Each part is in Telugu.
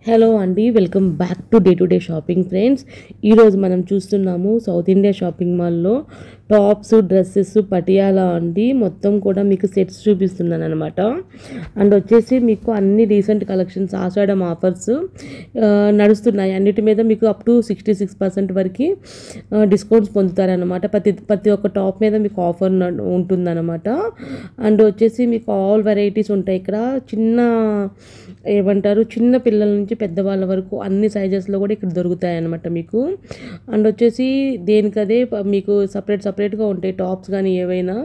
హలో అండి, welcome back to day shopping friends. ఈరోజు మనం చూస్తున్నాము సౌత్ ఇండియా షాపింగ్ మాల్లో టాప్స్, డ్రెస్సెస్, పటియాలా అండి. మొత్తం కూడా మీకు సెట్స్ చూపిస్తున్నాను అనమాట. అండ్ వచ్చేసి మీకు అన్ని రీసెంట్ కలెక్షన్స్, ఆషాఢం ఆఫర్స్ నడుస్తున్నాయి. అన్నిటి మీద మీకు అప్ టు 66% వరకు డిస్కౌంట్స్ పొందుతారనమాట. ప్రతి ఒక్క టాప్ మీద మీకు ఆఫర్ ఉంటుందన్నమాట. అండ్ వచ్చేసి మీకు ఆల్ వెరైటీస్ ఉంటాయి ఇక్కడ. చిన్న పిల్లల నుంచి పెద్దవాళ్ళ వరకు అన్ని సైజెస్లో కూడా ఇక్కడ దొరుకుతాయి అన్నమాట మీకు. అండ్ వచ్చేసి దేనికదే మీకు సపరేట్గా ఉంటాయి టాప్స్ కానీ ఏవైనా.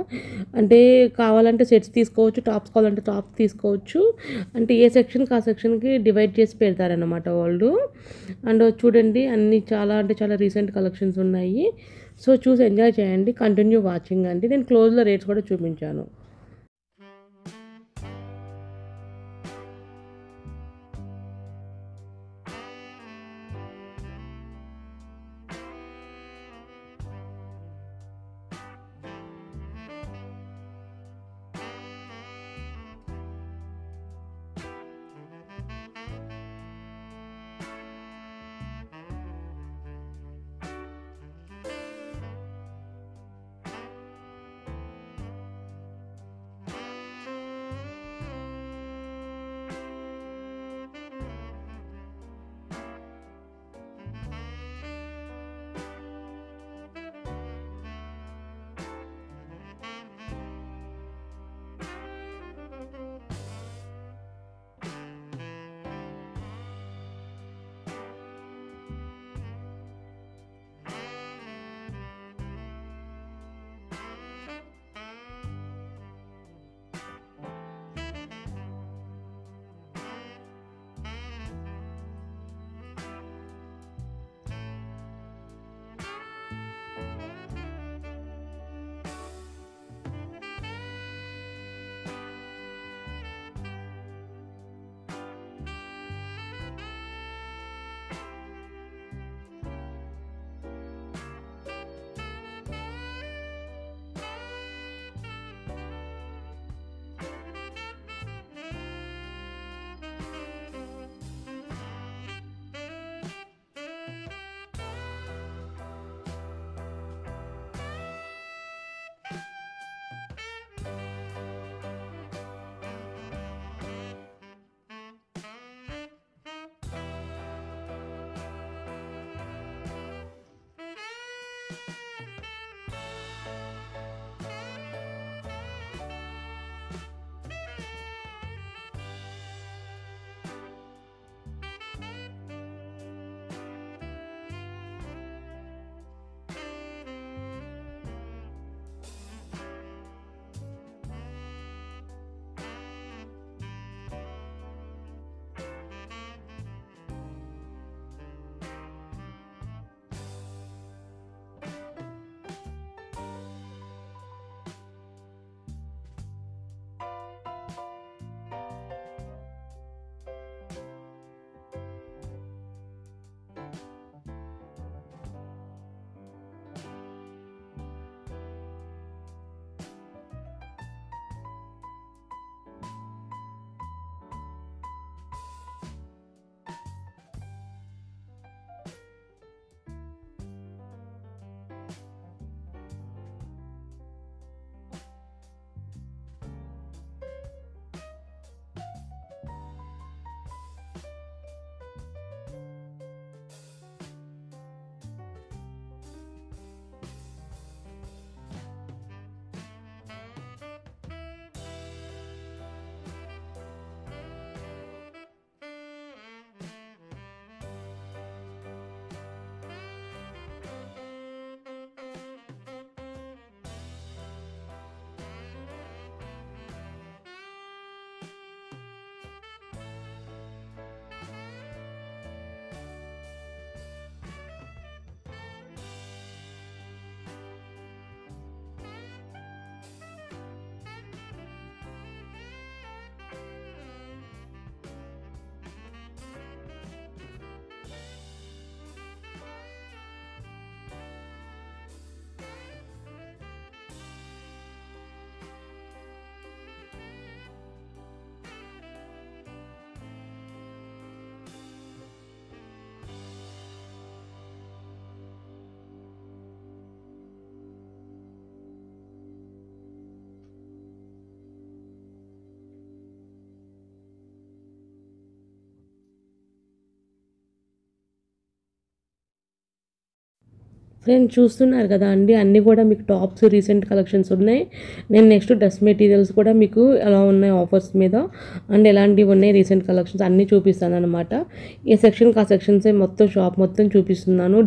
అంటే కావాలంటే సెట్స్ తీసుకోవచ్చు, టాప్స్ కావాలంటే టాప్స్ తీసుకోవచ్చు. అంటే ఏ సెక్షన్కి ఆ సెక్షన్కి డివైడ్ చేసి పెడతారన్నమాట వాళ్ళు. అండ్ చూడండి అన్ని చాలా అంటే చాలా రీసెంట్ కలెక్షన్స్ ఉన్నాయి. సో చూసి ఎంజాయ్ చేయండి, కంటిన్యూ వాచింగ్ అండి. నేను క్లోజ్లో రేట్స్ కూడా చూపించాను. ఫ్రెండ్స్ చూస్తున్నారు కదా అండి, అన్నీ కూడా మీకు టాప్స్ రీసెంట్ కలెక్షన్స్ ఉన్నాయి. నేను నెక్స్ట్ డ్రెస్ మెటీరియల్స్ కూడా మీకు ఎలా ఉన్నాయి ఆఫర్స్ మీద అండ్ ఎలాంటివి ఉన్నాయి రీసెంట్ కలెక్షన్స్ అన్నీ చూపిస్తాను అనమాట. ఏ సెక్షన్కి ఆ సెక్షన్సే మొత్తం షాప్ మొత్తం చూపిస్తున్నాను.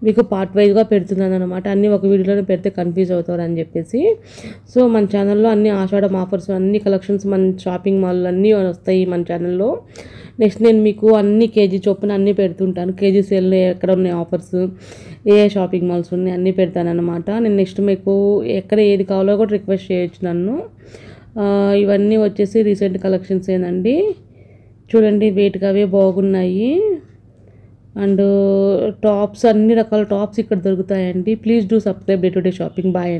మీకు పార్ట్ వైజ్గా పెడుతున్నాను అనమాట. అన్నీ ఒక వీడియోలో పెడితే కన్ఫ్యూజ్ అవుతారు అని చెప్పేసి. సో మన ఛానల్లో అన్ని ఆషాఢం ఆఫర్స్ అన్ని కలెక్షన్స్ మన షాపింగ్ మాల్ అన్నీ వస్తాయి మన ఛానల్లో. నెక్స్ట్ నేను మీకు అన్ని కేజీ చొప్పున అన్నీ పెడుతుంటాను. కేజీ సేల్ ఎక్కడ ఉన్నాయి ఆఫర్స్, ఏ షాపింగ్ మాల్స్ ఉన్నాయి అన్నీ పెడతాను అనమాట. నేను నెక్స్ట్ మీకు ఎక్కడ ఏది కావాలో కూడా రిక్వెస్ట్ చేయొచ్చు నన్ను. ఇవన్నీ వచ్చేసి రీసెంట్ కలెక్షన్స్ ఏనండి. చూడండి వెయిట్గా అవే బాగున్నాయి. అండ్ టాప్స్ అన్ని రకాల టాప్స్ ఇక్కడ దొరుకుతాయండి. Please do subscribe day to day shopping. Bye.